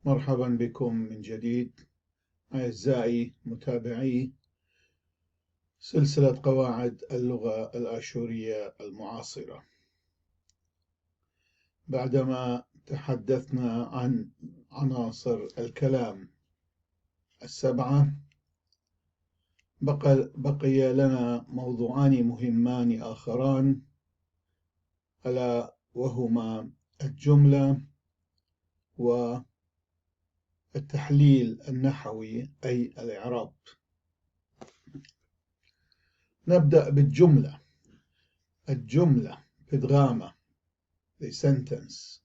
مرحبا بكم من جديد أعزائي متابعي سلسلة قواعد اللغة الآشورية المعاصرة. بعدما تحدثنا عن عناصر الكلام السبعة، بقي لنا موضوعان مهمان آخران، ألا وهما الجملة والتحليل النحوي أي الإعراب. نبدأ بالجملة. الجملة بتغامة the sentence.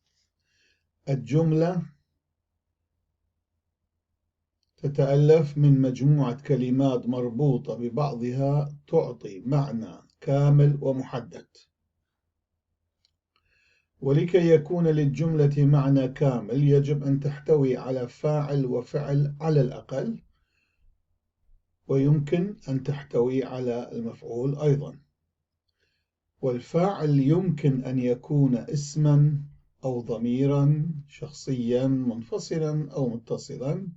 الجملة تتألف من مجموعة كلمات مربوطة ببعضها تعطي معنى كامل ومحدد. ولكي يكون للجملة معنى كامل يجب أن تحتوي على فاعل وفعل على الأقل، ويمكن أن تحتوي على المفعول أيضا. والفاعل يمكن أن يكون اسما أو ضميرا شخصيا منفصلا أو متصلا،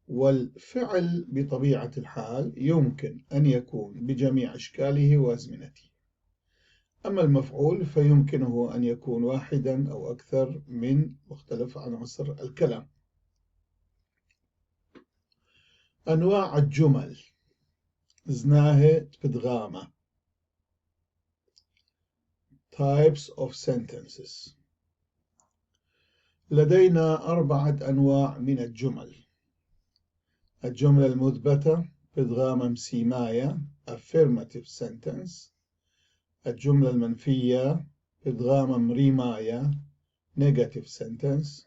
والفعل بطبيعة الحال يمكن أن يكون بجميع أشكاله وأزمنته. أما المفعول فيمكنه أن يكون واحدا أو أكثر من مختلف عناصر الكلام. أنواع الجمل زناهة بتغامة types of sentences. لدينا 4 أنواع من الجمل. الجملة المثبتة بتغامة مسيماية affirmative sentence. الجملة المنفية بتغامة مريماية negative sentence.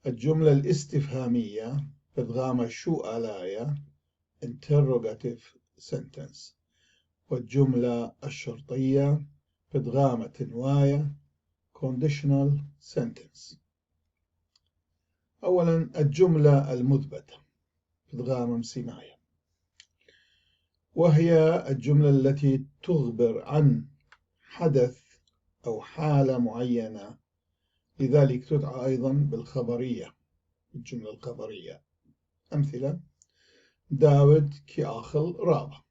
الجملة الاستفهامية بتغامة شو آلايا interrogative sentence. والجملة الشرطية بتغامة تنواية conditional sentence. أولا الجملة المثبتة بتغامة مسيماية، وهي الجملة التي تخبر عن حدث أو حالة معينة، لذلك تدعى أيضا بالخبرية، الجملة الخبرية. أمثلة: داود كأخل رابع،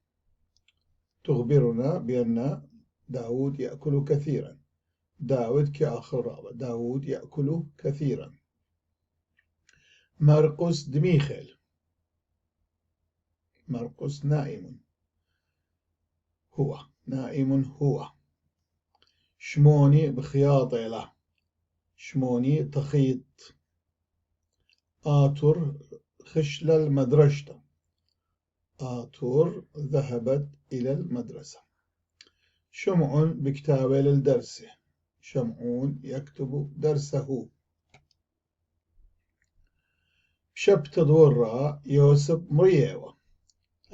تخبرنا بأن داود يأكل كثيرا. داود كأخل رابع، داود يأكل كثيرا. مرقس دميخل، مرقس نائم، هو نائم هو. شموني بخياطة له، شموني تخيط. آتور خشل المدرسة، آتور ذهبت إلى المدرسة. شمع بكتابة للدرس، شمعون يكتب درسه. شبت دورة يوسف مريوة،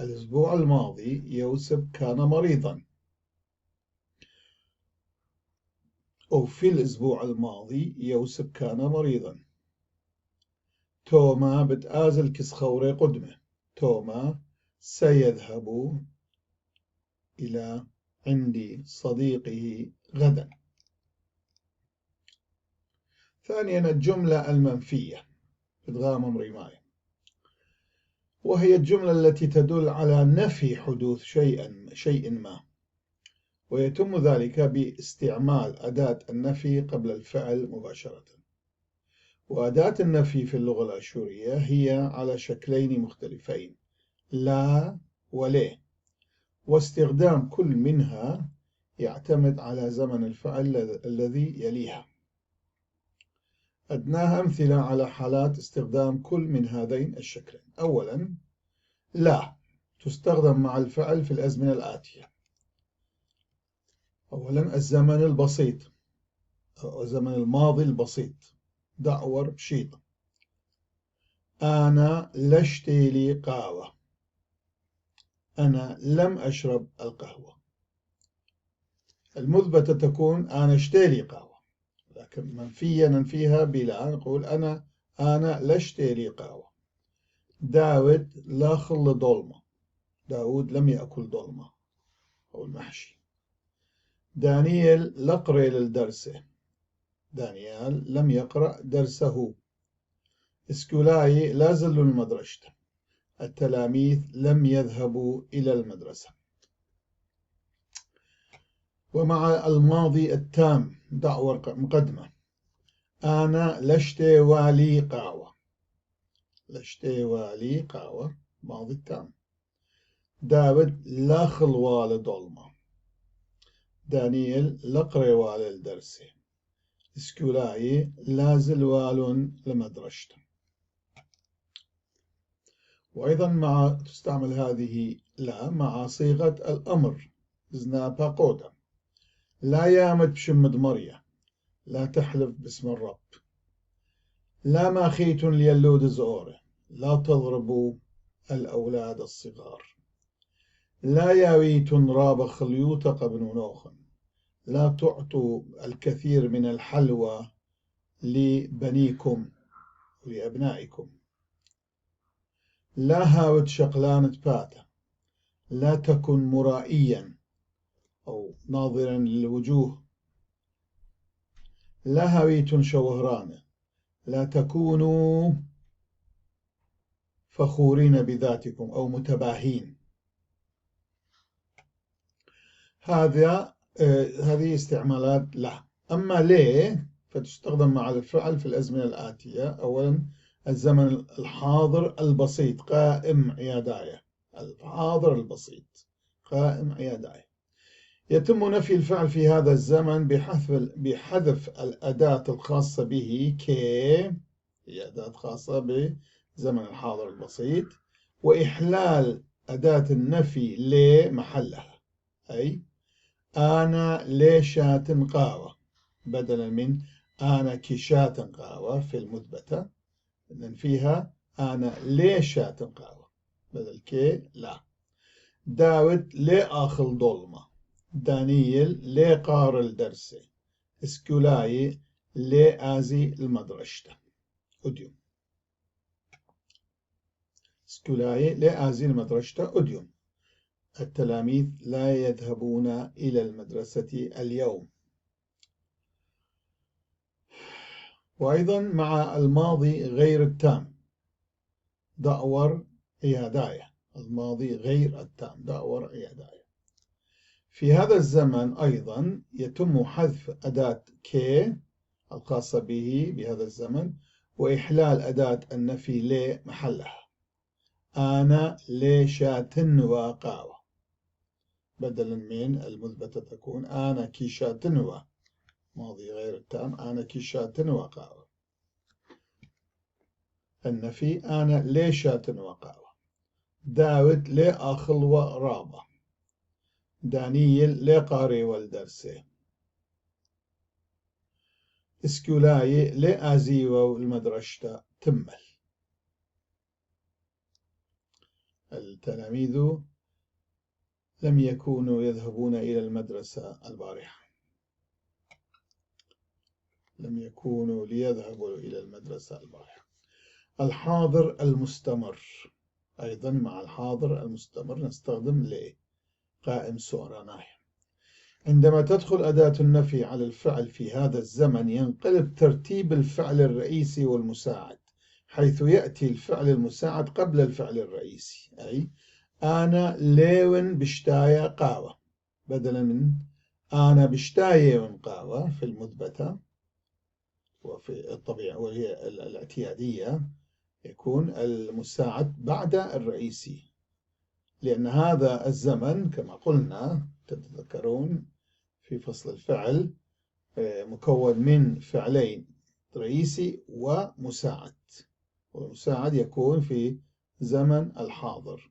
الأسبوع الماضي يوسف كان مريضا، أو في الأسبوع الماضي يوسف كان مريضا. توما بتآزل كسخوري قدمه، توما سيذهب إلى عند صديقه غدا. ثانيا الجملة المنفية بتغامة مريماية، وهي الجملة التي تدل على نفي حدوث شيء ما، ويتم ذلك باستعمال أداة النفي قبل الفعل مباشرة. وأداة النفي في اللغة الآشورية هي على شكلين مختلفين، لا وليه، واستخدام كل منها يعتمد على زمن الفعل الذي يليها. أدناها أمثلة على حالات استخدام كل من هذين الشكلين. أولا، لا تستخدم مع الفعل في الأزمنة الآتية. أولا الزمن البسيط أو الزمن الماضي البسيط، دعور بشيطة. أنا لشتي لي قهوة، أنا لم أشرب القهوة. المثبتة تكون أنا اشتي لي قهوة، لكن منفية ننفيها بلا، نقول أنا لشتي لي قهوة. داود لا خل ضلمة، داود لم يأكل ضلمة أو المحشي. دانيال لقري للدرس، دانيال لم يقرأ درسه. اسكولاي لا زالوا المدرسة. التلاميذ لم يذهبوا إلى المدرسة. ومع الماضي التام دعوة مقدمة. أنا لشتي والي قهوة. لشتي والي قهوة ماضي التام. داود لا خلوال ضلمة. دانيال لقري والي درسي. اسكولاي لازل والون لمدرسته. وأيضا تستعمل هذه لا مع صيغة الأمر زنابا قودا. لا يامد بشمد مريا. لا تحلف باسم الرب. لا ماخيت ليلود زوره. لا تضربوا الأولاد الصغار. لا ياويت راب خليوت قبل نوخ. لا تعطوا الكثير من الحلوى لبنيكم ولأبنائكم. لا هاوت شقلانة باتا. لا تكن مرائيا أو ناظرا للوجوه. لا هاويت شوهران. لا تكونوا فخورين بذاتكم أو متباهين. هذه استعمالات له. أما ليه فتستخدم مع الفعل في الأزمنة الآتية. أولا الزمن الحاضر البسيط قائم عياداية. الحاضر البسيط قائم عياداية. يتم نفي الفعل في هذا الزمن بحذف الأداة الخاصة به كي، هي أداة خاصة بزمن الحاضر البسيط، وإحلال أداة النفي لمحلها. أي أنا ليشات قاوة بدلا من أنا كشات قاوة في المثبتة، ننفيها أنا ليشات قاوة بدل كي لا. داود لي آخل ظلمة. دانيال لي قار الدرسي. اسكولاي لي آزي المدرشة. أديوم. اسكولاي لي آزي المدرشة أديوم. التلاميذ لا يذهبون إلى المدرسة اليوم. وأيضا مع الماضي غير التام دأور عياداية. الماضي غير التام دأور عياداية. في هذا الزمن أيضا يتم حذف أداة كي الخاصة به بهذا الزمن وإحلال أداة النفي لي محلها. أنا ليشات وقاوة بدلا من المثبتة تكون أنا كيشات ماضي غير التام أنا كيشات وقاوة. النفي أنا ليشات وقاوة. داود لي أخل ورابة. دانيال لي قاري والدرسي. اسكولاي لي آزيو المدرشة تمل. التلاميذ لم يكونوا يذهبون إلى المدرسة البارحة. لم يكونوا ليذهبوا إلى المدرسة البارحة. الحاضر المستمر أيضا مع الحاضر المستمر نستخدم لي قائم سؤراناي. عندما تدخل أداة النفي على الفعل في هذا الزمن ينقلب ترتيب الفعل الرئيسي والمساعد، حيث يأتي الفعل المساعد قبل الفعل الرئيسي. أي أنا ليون بشتايا قاوة بدلا من أنا بشتايا قاوة في المثبتة وفي الطبيعة وهي الاعتيادية يكون المساعد بعد الرئيسي، لأن هذا الزمن كما قلنا تتذكرون في فصل الفعل مكون من فعلين رئيسي ومساعد، والمساعد يكون في زمن الحاضر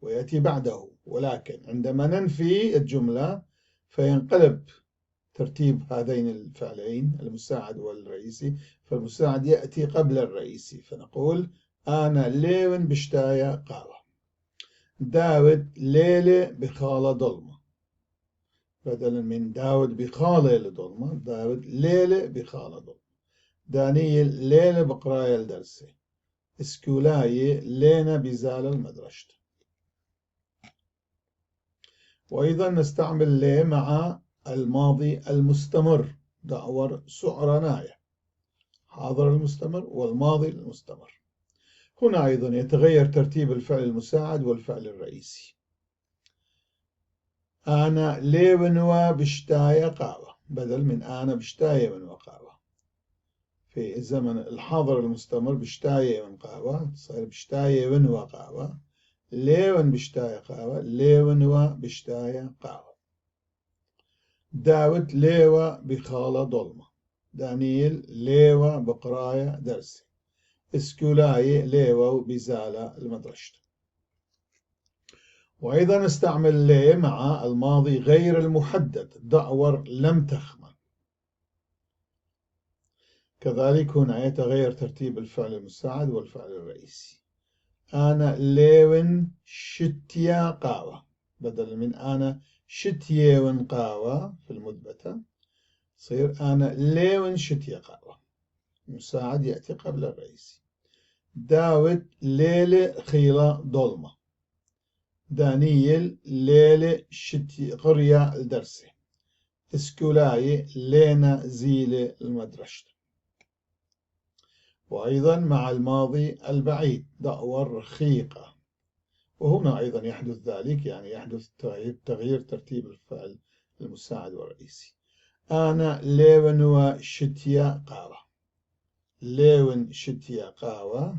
ويأتي بعده. ولكن عندما ننفي الجملة فينقلب ترتيب هذين الفعلين المساعد والرئيسي، فالمساعد يأتي قبل الرئيسي فنقول أنا ليون بشتايا قهوة. داود ليلة بخالة ظلمة بدلا من داود بخالة لظلمة داود ليلة بخالة ظلمة. دانيال ليلة بقراية الدرسي. اسكولاي لينا بزال المدرسة. وأيضا نستعمل لي مع الماضي المستمر دعور سعرناية الحاضر المستمر والماضي المستمر. هنا أيضا يتغير ترتيب الفعل المساعد والفعل الرئيسي. أنا ليونوا بشتاية قهوة بدل من أنا بشتاية من قهوة. في الزمن الحاضر المستمر بشتاية من قهوة صار بشتاية من قهوة. ليون بشتاية قهوة ليونوا بشتاية قهوة. داود ليوا بخالة ضلمة. دانييل ليوا بقراية درسي. اسكولاي ليوا بزالة المدرسة. وأيضا نستعمل لي مع الماضي غير المحدد دعور لم تخمن. كذلك هنا يتغير ترتيب الفعل المساعد والفعل الرئيسي. أنا ليون شتيا قاوة بدل من أنا شتيون قاوة في المثبتة صير أنا ليون شتيا قاوة. المساعد يأتي قبل الرئيسي. داود ليلة خيلة ضلمة. دانييل ليلة شتي قرية الدرسة. اسكولاي لينا زيلة المدرسة. وأيضا مع الماضي البعيد دعوة رخيقة. وهنا أيضا يحدث ذلك يعني يحدث تغيير ترتيب الفعل المساعد والرئيسي. أنا ليونوا شتيا قاوة. ليون شتيا قاوة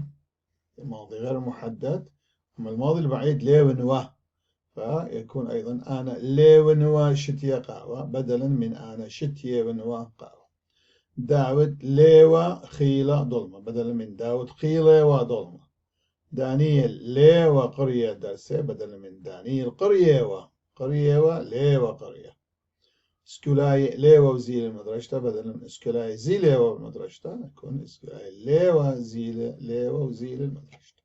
الماضي غير محدد. أما الماضي البعيد ليونوا فيكون أيضا أنا ليونوا شتيا قاوة بدلا من أنا شتيا ونوا قاوة. داود ليوا خيلة ضلمة بدلا من داود خيلة وضلمة. دانييل ليوا قرية درسة بدلا من دانييل قرية ليوا قرية. اسكولاي ليوا وزيل المدرسة بدلا من اسكولاي زيليوا المدرسة يكون اسكولاي ليوا ليوا وزيل المدرسة.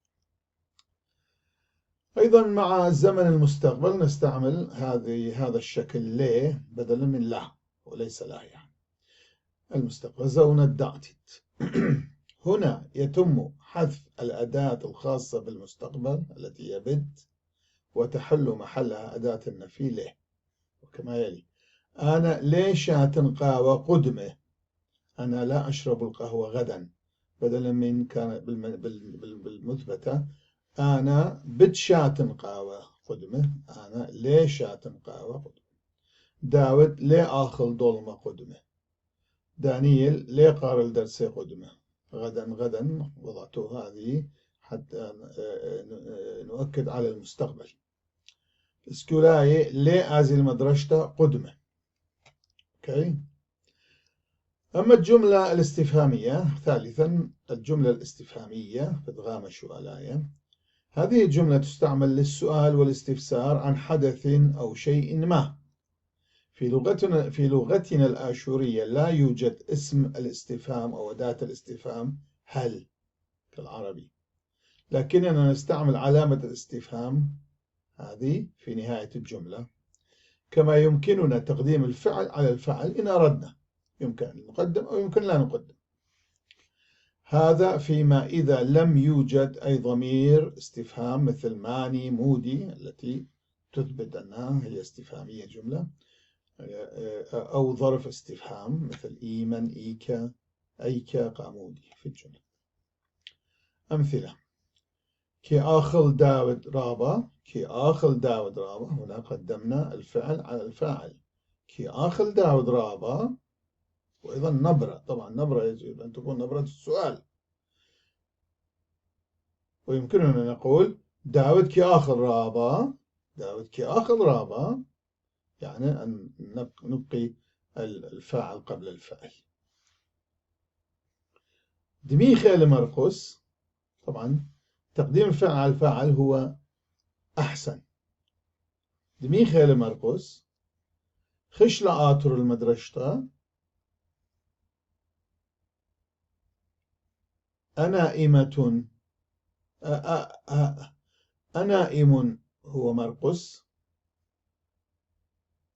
أيضا مع زمن المستقبل نستعمل هذا الشكل لي بدلا من لا وليس لا يعني. المستقبل زونة داتت. هنا يتم حذف الأداة الخاصة بالمستقبل التي يبد وتحل محلها أداة النفي له وكما يلي. أنا ليش قهوة قدمة. أنا لا أشرب القهوة غدا بدلا من كان بالمثبتة أنا بتشات قهوة قدمة. أنا ليش قهوة قدمة. داود لي آخل ضلمة قدمة. دانييل لي قار الدرس قدمة. غدا وضعت هذه حتى نؤكد على المستقبل. اسكولاي لي آزي المدرسة قدمة. أوكي. أما الجملة الاستفهامية ثالثا الجملة الاستفهامية بادغام السؤالية. هذه الجملة تستعمل للسؤال والاستفسار عن حدث أو شيء ما. في لغتنا الآشورية لا يوجد اسم الاستفهام أو أداة الاستفهام هل كالعربي، لكننا نستعمل علامة الاستفهام هذه في نهاية الجملة. كما يمكننا تقديم الفعل على الفعل إن أردنا. يمكن أن نقدم أو يمكن لا نقدم. هذا فيما إذا لم يوجد أي ضمير استفهام مثل ماني مودي التي تثبت أنها هي استفهامية جملة، أو ظرف استفهام مثل إيمن إيكا أيكا قامودي في الجملة. أمثلة: كي آخل داود رابا. كي آخل داود رابا هنا قدمنا الفعل على الفاعل. كي آخل داود رابا. وأيضا نبرة، طبعا نبرة يجب أن تكون نبرة السؤال. ويمكننا نقول داود كي آخل رابا. داود كي آخل رابا يعني أن نبقي الفاعل قبل الفعل. دميخيل مرقس، طبعا تقديم الفعل على الفاعل هو أحسن. دميخيل مرقس خش لآتر المدرسة. أنائمة. أنائم هو مرقس.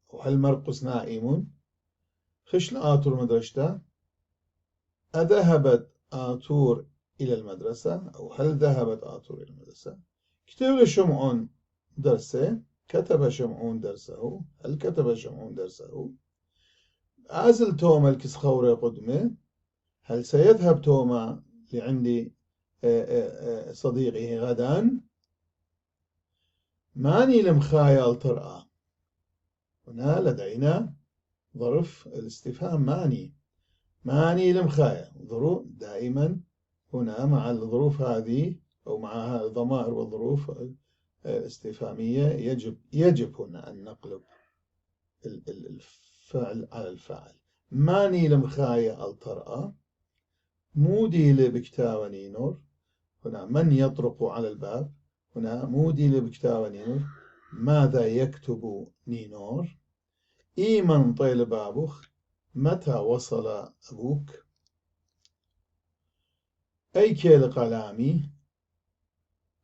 وهل مرقس نائم؟ خش لآتر المدرسة. أذهبت آتور إلى المدرسة أو هل ذهبت آتور إلى المدرسة؟ كتب شمعون درسه. كتب شمعون درسه. هل كتب شمعون درسه؟ أزل توم الكس خوري قدمه. هل سيذهب توما لعند صديقه غدا؟ ماني المخايل ترى. هنا لدينا ظرف الاستفهام ماني المخايل. ظروف دائما هنا مع الظروف هذه أو مع الضمائر والظروف الاستفهامية يجب هنا أن نقلب الفعل على الفاعل. ماني المخايل ترى. مودي لبكتاوى نينور. هنا من يطرق على الباب. هنا مودي لبكتاوى نينور. ماذا يكتب نينور؟ إيمن طيل بابوخ. متى وصل أبوك؟ أي كيل قلامي.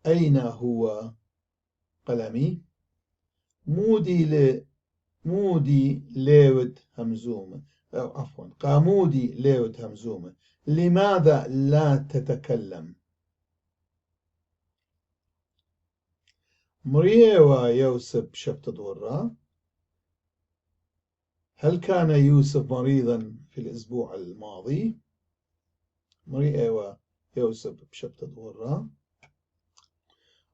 أين هو قلمي؟ مودي ليود همزومة. عفوا قامودي ليود همزومة. لماذا لا تتكلم؟ مريه ويوسف شبت دورا. هل كان يوسف مريضا في الأسبوع الماضي؟ مريه ويوسف شبت دورا.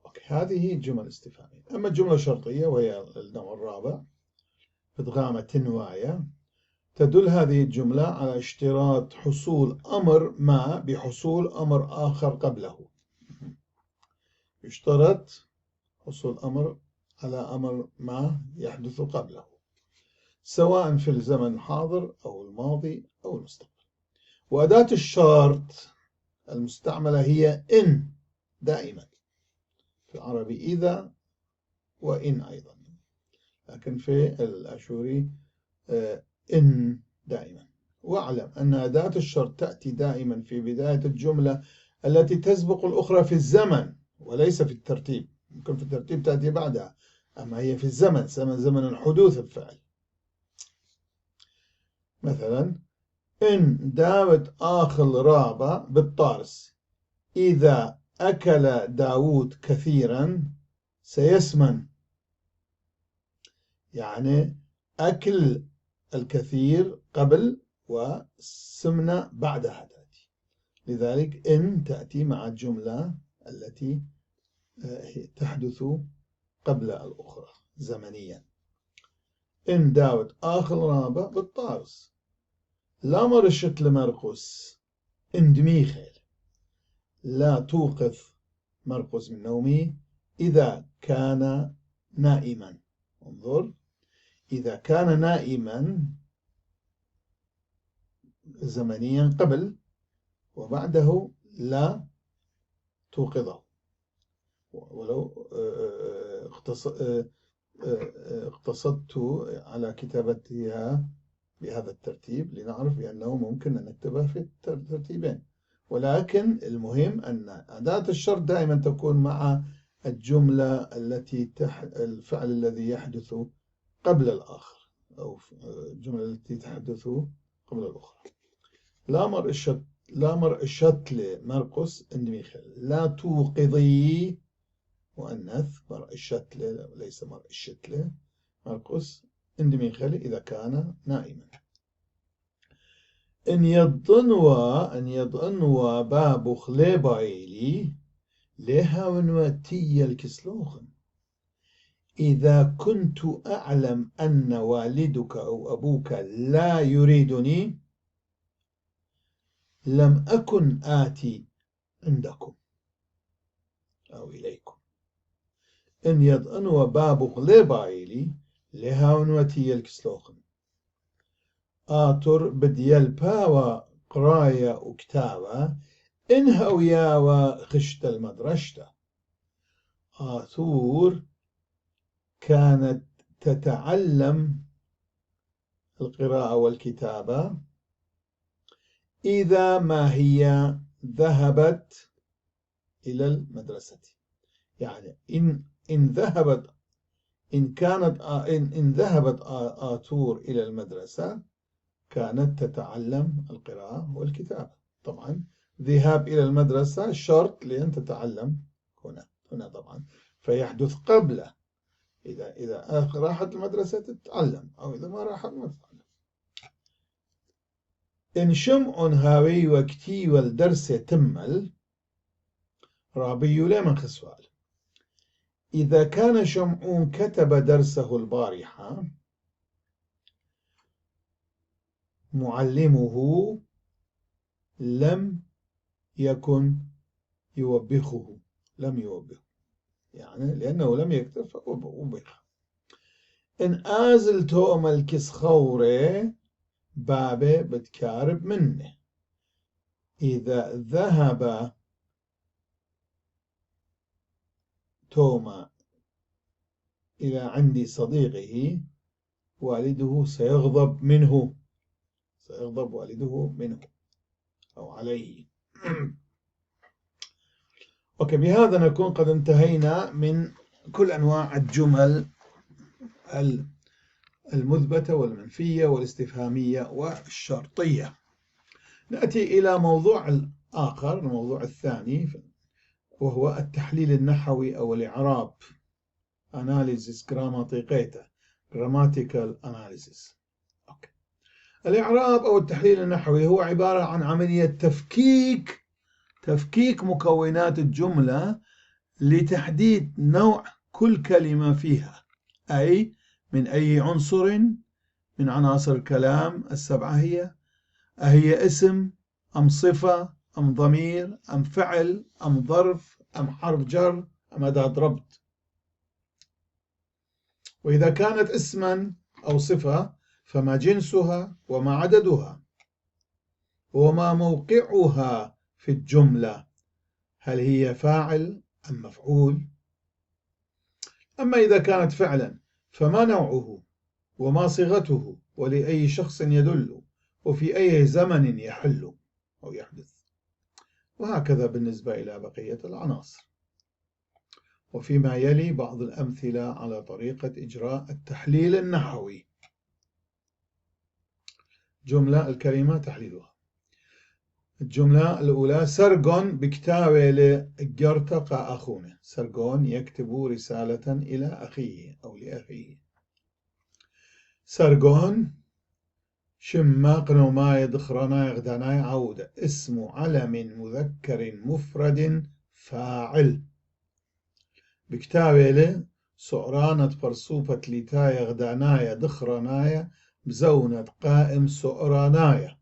أوكي. هذه جمل استفهامية. أما الجملة الشرطية وهي النوع الرابع إدغام تنواية. تدل هذه الجملة على اشتراط حصول أمر ما بحصول أمر آخر قبله. يشترط حصول أمر على أمر ما يحدث قبله سواء في الزمن الحاضر أو الماضي أو المستقبل. وأداة الشرط المستعملة هي إن دائما. في العربي إذا وإن أيضا، لكن في الأشوري إن دائما. واعلم أن أداة الشرط تأتي دائما في بداية الجملة التي تسبق الأخرى في الزمن وليس في الترتيب. ممكن في الترتيب تأتي بعدها، أما هي في الزمن، زمن حدوث الفعل. مثلا إن داود آخل رابة بالطارس. إذا أكل داود كثيرا سيسمن. يعني أكل الكثير قبل وسمنة بعدها تأتي. لذلك إن تأتي مع الجملة التي تحدث قبل الأخرى زمنيا. إن داود آخل رابة بالطارس. لا مرشت لمرقس اندميخل. لا توقظ مرقس من نومه إذا كان نائما. انظر، إذا كان نائما زمنيا قبل وبعده لا توقظه. ولو اقتصدت على كتابتها بهذا الترتيب لنعرف بأنه ممكن أن نكتبها في الترتيبين، ولكن المهم أن أداة الشرط دائما تكون مع الجملة التي الفعل الذي يحدث قبل الآخر أو الجملة التي تحدث قبل الأخرى. لا مرئشت لمرقس اندميخل. لا توقظي مؤنث مرئشت ليس مرئشت لمرقس اندميخل إذا كان نائما. إن يضنوا باب خليبايلي لها ونواتي الكسلوخن. إذا كنت أعلم أن والدك أو أبوك لا يريدني لم أكن آتي عندكم أو إليكم. إن يضنوا باب خليبايلي لها ونواتي الكسلوخن. آتر بديال باوا قرايا وكتابة إنها وياوا خشت المدرشة. آثور كانت تتعلم القراءة والكتابة إذا ما هي ذهبت إلى المدرسة. يعني إن ذهبت آتور إلى المدرسة كانت تتعلم القراءة والكتابة. طبعا ذهاب إلى المدرسة شرط لأن تتعلم هنا طبعا فيحدث قبله. إذا راحت المدرسة تتعلم أو إذا ما راحت ما تتعلم. إن شمع هاوي وكتي والدرس تمل رابي لمن خسوال. إذا كان شمعون كتب درسه البارحة معلمه لم يكن يوبخه، لم يوبخه يعني لأنه لم يكتب فوبخ. إن آزل توم الكسخوري بابي بتكارب منه. إذا ذهب توما إلى عند صديقه والده سيغضب منه، سيغضب والده منه أو عليه. أوكي، بهذا نكون قد انتهينا من كل أنواع الجمل المثبتة والمنفية والاستفهامية والشرطية. نأتي إلى موضوع آخر، الموضوع الثاني، وهو التحليل النحوي أو الإعراب Analysis Grammatical Analysis. أوكي. الإعراب أو التحليل النحوي هو عبارة عن عملية تفكيك مكونات الجملة لتحديد نوع كل كلمة فيها، أي من أي عنصر من عناصر الكلام السبعة أهي اسم أم صفة أم ضمير أم فعل أم ظرف أم حرف جر أم أداة ربط. وإذا كانت اسما أو صفة فما جنسها وما عددها وما موقعها في الجملة، هل هي فاعل أم مفعول؟ أما إذا كانت فعلا فما نوعه وما صيغته ولأي شخص يدل وفي أي زمن يحل أو يحدث، وهكذا بالنسبة إلى بقية العناصر. وفيما يلي بعض الأمثلة على طريقة إجراء التحليل النحوي. جملة الكلمة تحليلها. الجملة الأولى: سرغون بكتابة لجرتقى أخونه. سرغون يكتب رسالة إلى أخيه أو لأخيه. سرغون شما قنوماي دخرناي غداناي عودة. اسم علم مذكر مفرد فاعل. بكتابة له سعرانة برصوفة لتايا غدانايا دخرنايا بزونة قائم سعرانايا.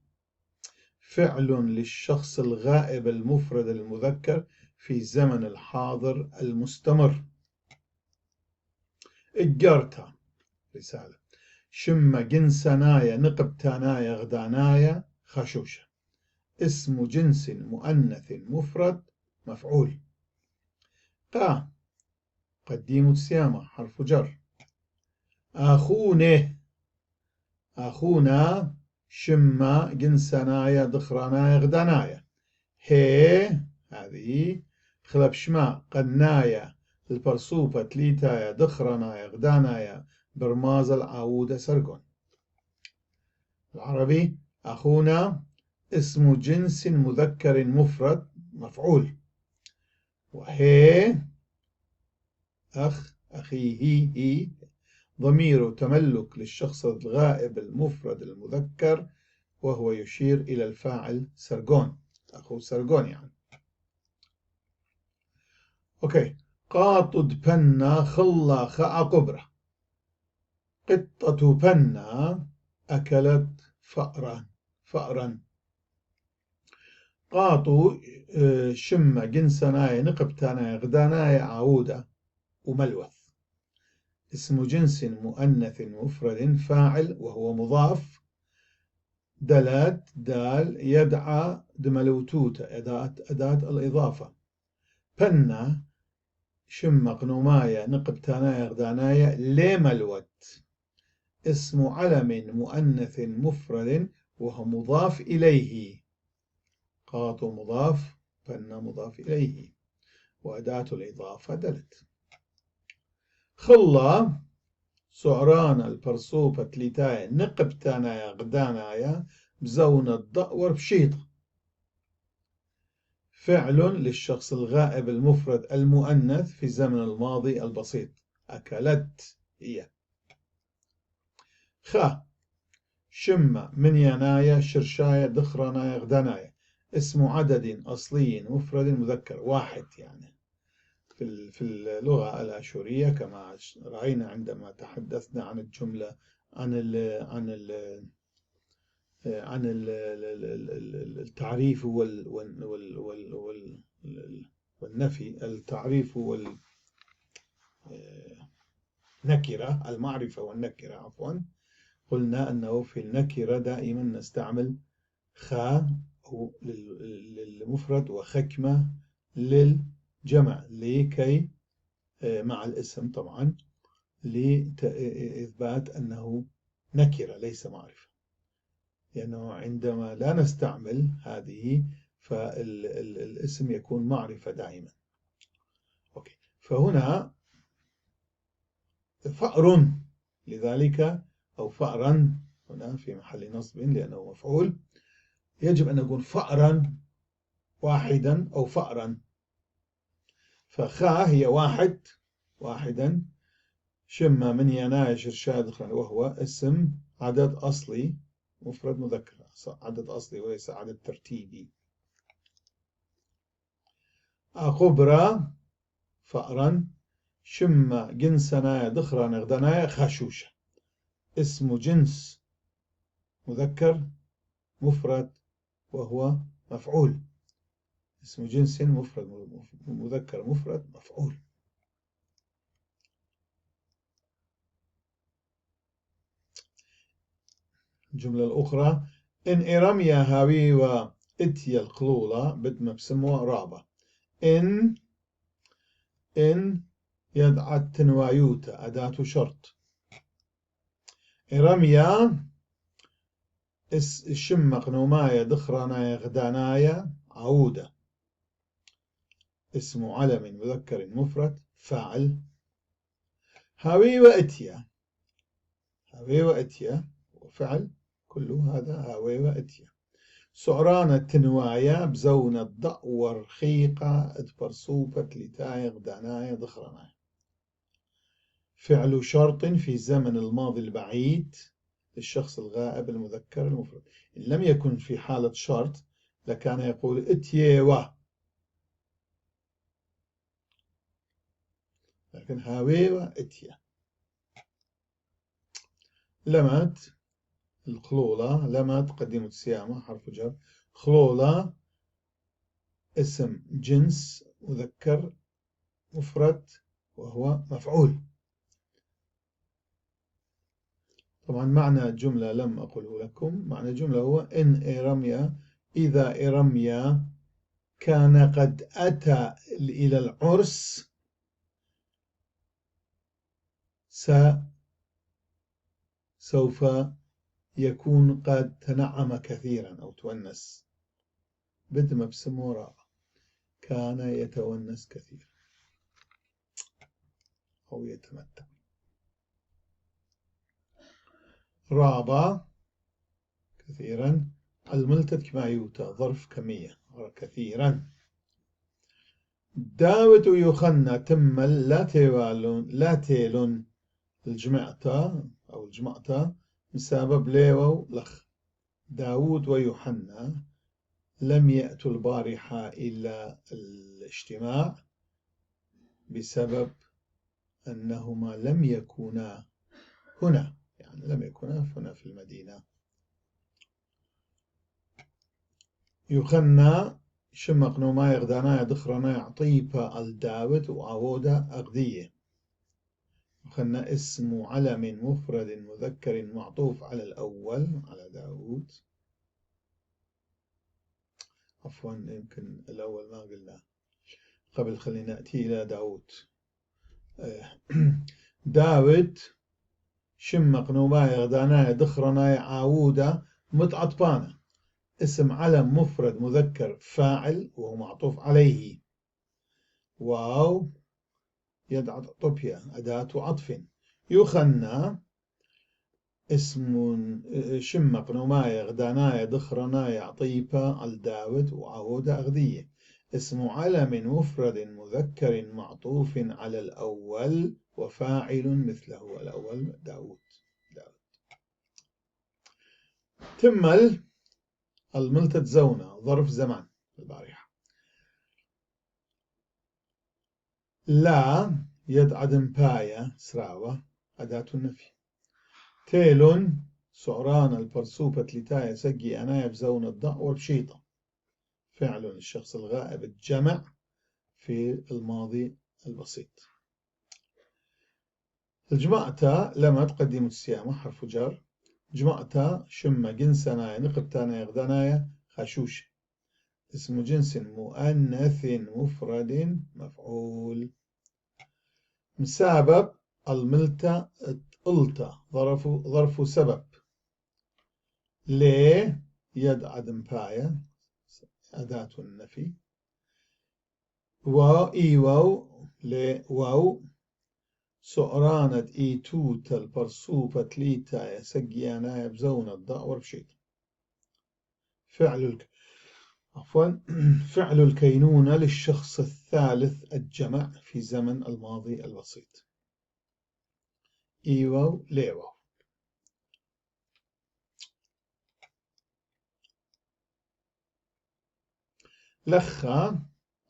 فعل للشخص الغائب المفرد المذكر في زمن الحاضر المستمر. إجرتا رسالة. شم جنسنايا نقبتانايا غدانايا خشوشة. اسم جنس مؤنث مفرد مفعول. قا قديم السيامة حرف جر. أخونا شما جنسنايا دخرانايا غدانايا. هي هذه خلب شما قنايا البرصوفة تليتايا دخرنايا غدانايا برماز العودة سرغون. العربي: أخونا اسم جنس مذكر مفرد مفعول. وهي أخيه هي ضمير تملك للشخص الغائب المفرد المذكر وهو يشير إلى الفاعل سرغون، أخو سرغون يعني. أوكي. قاطد بنا خلا خاء قبرة. قطة بنا أكلت فأرا. قاطو شم جنسناي نقبتاناي غداناي عودة وملوث. اسم جنس مؤنث مفرد فاعل وهو مضاف. دلت دال يدعى دملوتوت أداة الإضافة. بنا شم قنومايا نقبتانايا غدانايا لملوت. اسم علم مؤنث مفرد وهو مضاف إليه. قاطو مضاف بنا مضاف إليه وأداة الإضافة دلت. خلا سعران البرصوفة تليتايا نقبتانايا غدانايا بزون الضأور بشيطة. فعل للشخص الغائب المفرد المؤنث في الزمن الماضي البسيط. أكلت هي. شمة من ينايا شرشاية دخرنايا غدنايا. اسم عدد أصلي مفرد مذكر واحد، يعني في اللغة الآشورية كما رأينا عندما تحدثنا عن الجملة عن التعريف والنفي، التعريف والنكرة، المعرفة والنكرة عفوا. قلنا أنه في النكرة دائما نستعمل خاء للمفرد وخكمة للجمع، لكي مع الاسم طبعا لإثبات أنه نكرة ليس معرفة، لأنه عندما لا نستعمل هذه فالاسم يكون معرفة دائما. أوكي. فهنا فأر، لذلك أو فأرا هنا في محل نصب لأنه مفعول، يجب أن نقول فأرا واحدا أو فأرا. فخاء هي واحدا. شمة من يناير شرشاد وهو اسم عدد أصلي مفرد مذكر، عدد أصلي وليس عدد ترتيبي. أخبرا فأرا. شمة جنسنا دخرا نغدنا خاشوشة. اسم جنس مذكر مفرد وهو مفعول. اسم جنس مفرد مذكر مفرد مفعول. الجملة الأخرى إن إرميا هاوي وإتيا القلولة بدنا بسموها رابة. إن يدعى التنوايوتا أداة شرط. إرميا الشمق نومايا دخرانايا غدانايا عودة. اسم علم مذكر مفرد فاعل. هاوي وإتيا وفعل كل هذا هاوي وإتيا. سعران التنوايا بزون الضأ ورخيقة ادبرصوفة لتاي غدانايا دخرانايا. فعل شرط في الزمن الماضي البعيد للشخص الغائب المذكر المفرد. إن لم يكن في حالة شرط لكان يقول اتيوا، لكن هاوي واتيا. لمت الخلولة، لمت قديمة السيامة حرف جر. خلولة اسم جنس مذكر مفرد وهو مفعول. طبعا معنى الجملة لم أقوله لكم، معنى الجملة هو إن إرميا، إذا إرميا كان قد أتى إلى العرس سوف يكون قد تنعم كثيرا أو تونس. بدم بسمو رابع، كان يتونس كثيرا أو يتمتع. رابع كثيرا. الملتت كما يوتا ظرف كمية كثيرا. داود يخنى تمل لا تيلون الجمعتا أو الجمعتا بسبب ليو لخ. داود ويوحنا لم يأتوا البارحة إلى الاجتماع بسبب أنهما لم يكونا هنا، يعني لم يكونا هنا في المدينة. يوخنا شمق نوما يغدانا يدخرنا يعطيبا الداود وعودة أغذية. يوخنا اسم علم مفرد مذكر معطوف على الأول على داود. عفوا يمكن الأول ما قلنا قبل، خلينا نأتي إلى داود. داود شمق نوما يغدانا يدخرنا يعودة متعطبانة. اسم علم مفرد مذكر فاعل وهو معطوف عليه. واو يدعى طبيا أداة عطف. يخنى اسم شمق نومايا غدانايا دخرنايا عطيبا الداود وعودة أغذية. اسم علم مفرد مذكر معطوف على الأول وفاعل مثله الأول داود. تمل الملتة زونة ظرف زمان البارحة. لا يد عدم باية سراوة أداة النفي. تيلون سعران البرسوبة لتاية سقي أنايا بزون الضاء والبشيطة. فعل الشخص الغائب الجمع في الماضي البسيط. الجمعتا لما تقدم السيامة حرف جر. جمعتا شم جنسنا نقبتانا يغدنايا خشوش. اسم جنس مؤنث مفرد مفعول. مسبب الملتة التا ظرف سبب. ليه يد عدم باية أداة النفي. إي واو لواو سعرانة إي توت البرسوبة ليتا يسقيانا يبزون الضاء وربشيت. فعل الكينونة للشخص الثالث الجمع في زمن الماضي البسيط. إي واو لواو. لخا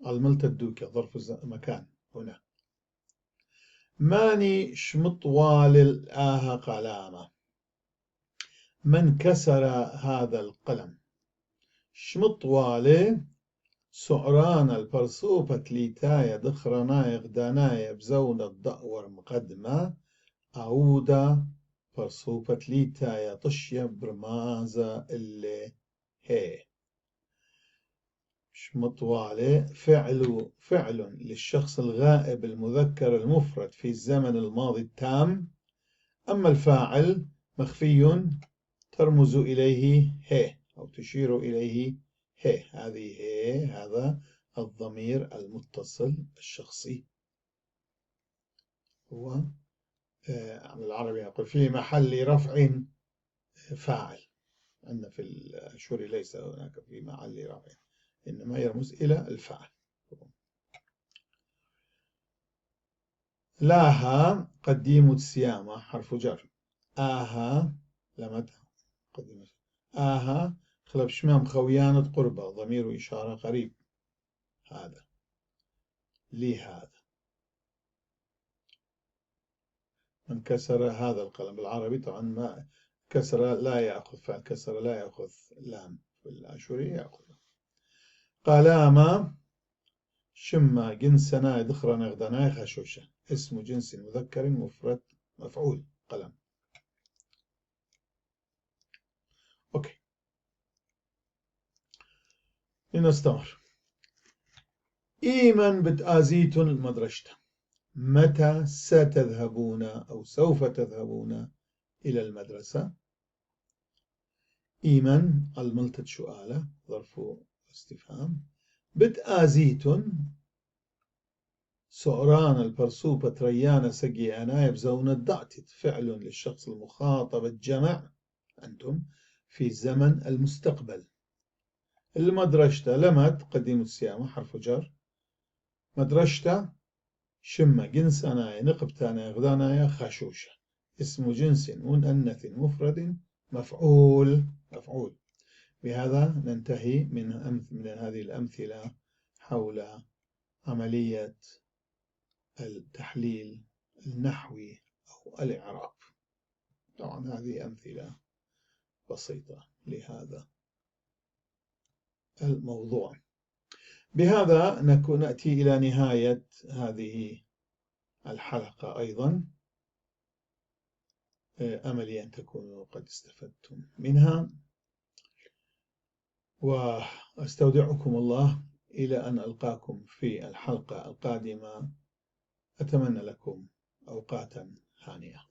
الملتة الدوكة ظرف مكان هنا. ماني شمطوال الآها قلامة. من كسر هذا القلم. شمطوالي سعران البرسوبة ليتايا دخرناي غداناي بزون الضأور مقدمة أعودا برسوبة ليتايا طشيا برمازة اللي هي. شمطوالي فعل للشخص الغائب المذكر المفرد في الزمن الماضي التام. أما الفاعل مخفي ترمز إليه هي أو تشير إليه هي. هذه هي هذا الضمير المتصل الشخصي هو بالعربي يقول في محل رفع فاعل. أن في الأشهر ليس هناك في محل رفع إنما يرمز إلى الفاعل. لاها قديم السيامة حرف جر. آها لمتها قديم. آها خلب شمام خويانة قربة ضمير إشارة قريب. هذا لهذا. من كسر هذا القلم بالعربي طبعا ما كسر لا يأخذ فعل كسر لا يأخذ لام في الأشهري يأخذ. قلاما شما جنسنا دخرنا غدنا خشوشة. اسم جنس مذكر مفرد مفعول قلم. أوكي لنستمر. إيمن بتآزيتن المدرسة. متى ستذهبون أو سوف تذهبون إلى المدرسة. إيمن الملتة سؤالة ظرف استفهام. بتآزيتن سعران البرسوبة ريانة سقي أنايب زون الدعتت. فعل للشخص المخاطب الجمع أنتم في زمن المستقبل. المدرشة لمت قديم السيامة حرف جر. مدرشة شمة جنس أنايا نقبتانا غدانايا خشوشة. اسم جنس مؤنث مفرد مفعول. بهذا ننتهي من هذه الأمثلة حول عملية التحليل النحوي أو الإعراب. طبعا هذه أمثلة بسيطة لهذا الموضوع. بهذا نأتي إلى نهاية هذه الحلقة أيضا. أملي أن تكونوا قد استفدتم منها وأستودعكم الله إلى أن ألقاكم في الحلقة القادمة. أتمنى لكم أوقاتا هانئة.